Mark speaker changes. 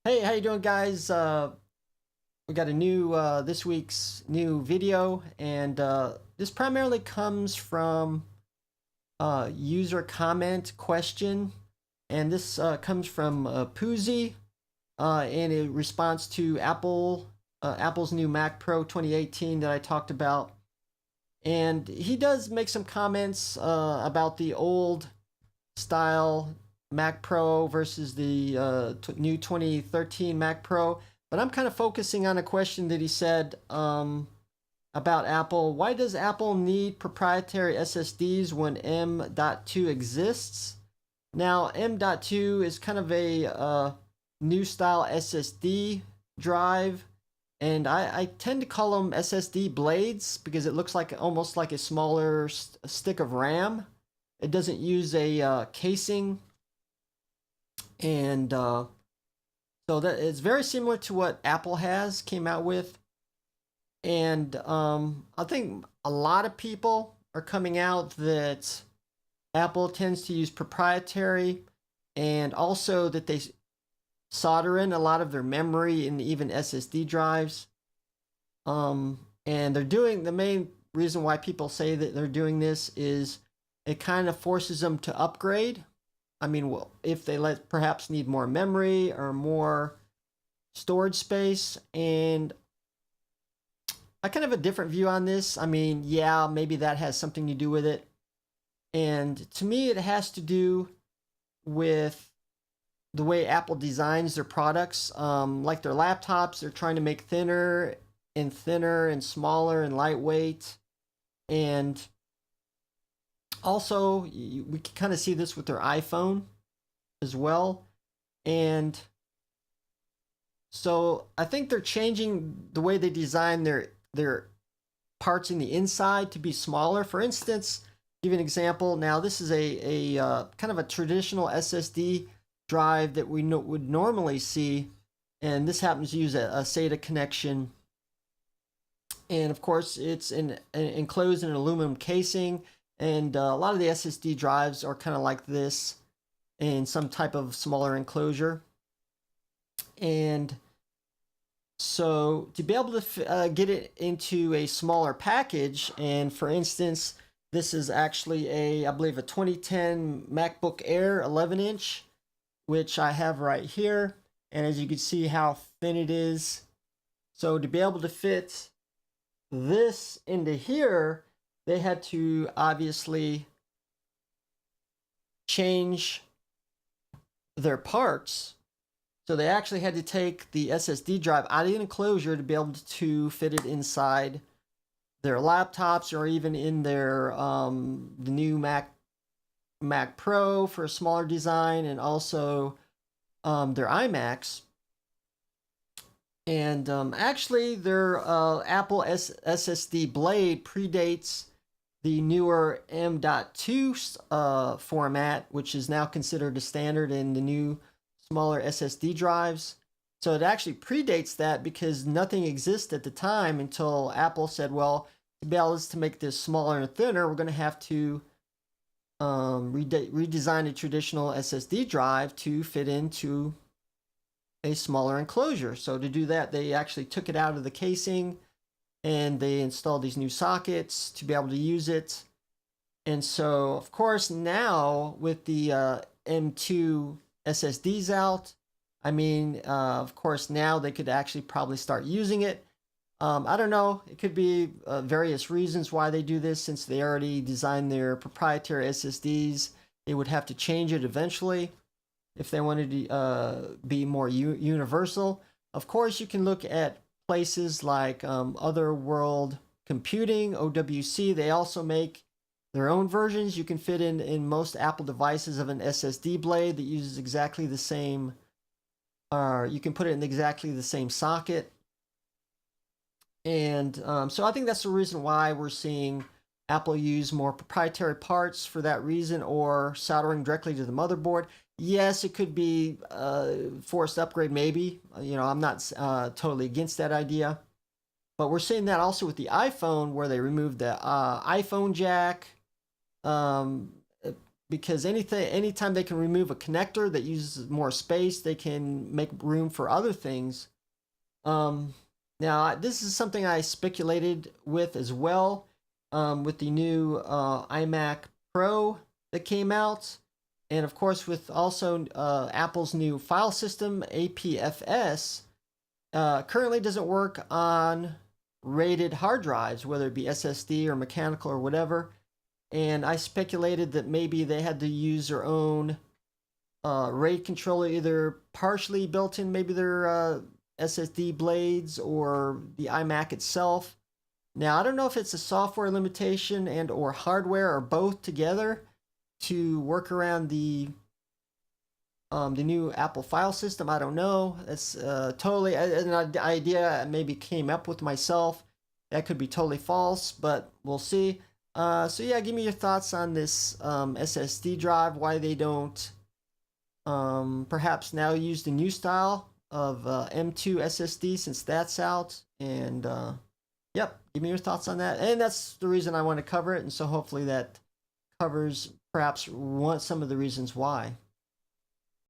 Speaker 1: Hey, how you doing, guys? We got a new this week's new video, and this primarily comes from user comment question, and this comes from Poozy in response to Apple's new Mac Pro 2018 that I talked about, and he does make some comments about the old style Mac Pro versus the new 2013 Mac Pro. But I'm kind of focusing on a question that he said about Apple. Why does Apple need proprietary SSDs when M.2 exists? Now, M.2 is kind of a new style SSD drive, and I tend to call them SSD blades because it looks like almost like a smaller stick of RAM. It doesn't use a casing, and so that it's very similar to what Apple has came out with. And I think a lot of people are coming out that Apple tends to use proprietary, and also that they solder in a lot of their memory and even SSD drives. And they're doing the main reason why people say that they're doing this is it kind of forces them to upgrade. I mean, well, if they perhaps need more memory or more storage space, and I kind of have a different view on this. I mean, yeah, maybe that has something to do with it. And to me, it has to do with the way Apple designs their products. Like their laptops, they're trying to make thinner and smaller and lightweight. And also, we can kind of see this with their iPhone as well. And so I think they're changing the way they design their parts in the inside to be smaller. For instance, give you an example. Now, this is a kind of a traditional SSD drive that we would normally see, and this happens to use a SATA connection. And of course, it's enclosed in an aluminum casing. And a lot of the SSD drives are kind of like this in some type of smaller enclosure. And so to be able to get it into a smaller package, and for instance, this is actually I believe a 2010 MacBook Air 11-inch, which I have right here. And as you can see how thin it is. So to be able to fit this into here, they had to obviously change their parts. So they actually had to take the SSD drive out of the enclosure to be able to fit it inside their laptops, or even in their the new Mac Pro for a smaller design, and also their iMacs. And actually, their Apple SSD blade predates the newer M.2 format, which is now considered a standard in the new smaller SSD drives. So it actually predates that because nothing existed at the time until Apple said, well, to be able to make this smaller and thinner, we're going to have to redesign a traditional SSD drive to fit into a smaller enclosure. So to do that, they actually took it out of the casing, and they installed these new sockets to be able to use it. And so, of course, now with the M.2 SSDs out, I mean, of course, now they could actually probably start using it. I don't know. It could be various reasons why they do this. Since they already designed their proprietary SSDs, they would have to change it eventually if they wanted to be more universal. Of course, you can look at places like Other World Computing, OWC. They also make their own versions. You can fit in most Apple devices of an SSD blade that uses exactly the same, or you can put it in exactly the same socket. And so I think that's the reason why we're seeing Apple use more proprietary parts for that reason, or soldering directly to the motherboard. Yes, it could be forced upgrade, maybe. I'm not totally against that idea. But we're seeing that also with the iPhone, where they removed the iPhone jack. because anytime they can remove a connector that uses more space, they can make room for other things. Now, this is something I speculated with as well, with the new iMac Pro that came out, and of course with also Apple's new file system, APFS, currently doesn't work on rated hard drives, whether it be SSD or mechanical or whatever. And I speculated that maybe they had to use their own RAID controller, either partially built in, maybe their SSD blades or the iMac itself. Now, I don't know if it's a software limitation and or hardware or both together to work around the new Apple file system. I don't know. That's totally an idea I maybe came up with myself. That could be totally false, but we'll see. So yeah, give me your thoughts on this SSD drive. Why they don't perhaps now use the new style of M.2 SSD since that's out. And yep, give me your thoughts on that. And that's the reason I want to cover it. And so hopefully that covers perhaps some of the reasons why.